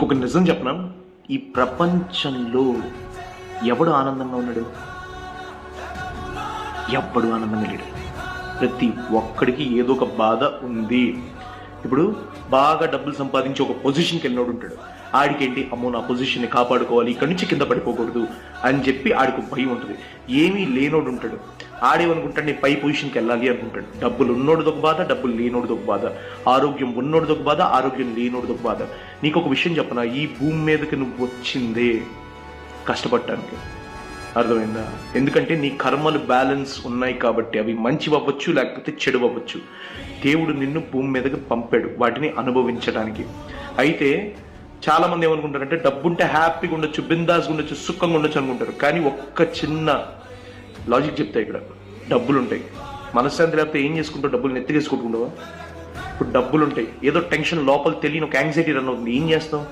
ఒక నిజం చెప్పనా, ఈ ప్రపంచంలో ఎవడు ఆనందంగా ఉన్నాడు? ఎవ్వడు ఆనందంగా లేడు. ప్రతి ఒక్కడికి ఏదో ఒక బాధ ఉంది. ఇప్పుడు బాగా డబ్బులు సంపాదించి ఒక పొజిషన్కి వెళ్ళినోడు ఉంటాడు. ఆడికేంటి, అమ్మో నా పొజిషన్ని కాపాడుకోవాలి, ఇక్కడి నుంచి కింద పడిపోకూడదు అని చెప్పి ఆడికి భయం ఉంటుంది. ఏమీ లేనోడు ఉంటాడు, ఆడేమనుకుంటాడు నేను పై పొజిషన్కి వెళ్ళాలి అనుకుంటాడు. డబ్బులు ఉన్నోడిది ఒక బాధ, డబ్బులు లేనోడిది ఒక బాధ. ఆరోగ్యం ఉన్నోడిది ఒక బాధ, ఆరోగ్యం లేనోడిది ఒక బాధ. నీకు ఒక విషయం చెప్పనా, ఈ భూమి మీదకి నువ్వు వచ్చిందే కష్టపడటానికి. అర్థమైందా? ఎందుకంటే నీ కర్మలు బ్యాలెన్స్ ఉన్నాయి కాబట్టి, అవి మంచి అవ్వచ్చు లేకపోతే చెడు అవ్వచ్చు. దేవుడు నిన్ను భూమి మీదకి పంపాడు వాటిని అనుభవించడానికి. అయితే చాలా మంది ఏమనుకుంటారంటే డబ్బుంటే హ్యాపీగా ఉండొచ్చు, బిందాస్గా ఉండొచ్చు, సుఖంగా ఉండొచ్చు అనుకుంటారు. కానీ ఒక్క చిన్న లాజిక్ చెప్తా ఇక్కడ. డబ్బులు ఉంటాయి, మనశ్శాంతి లేకపోతే ఏం చేసుకుంటావు? డబ్బులు నెత్తికేసుకుంటున్నావా? ఇప్పుడు డబ్బులు ఉంటాయి, ఏదో టెన్షన్ లోపల తెలియని ఒక యాంగ్జైటీ రన్ అవుతుంది, ఏం చేస్తావు?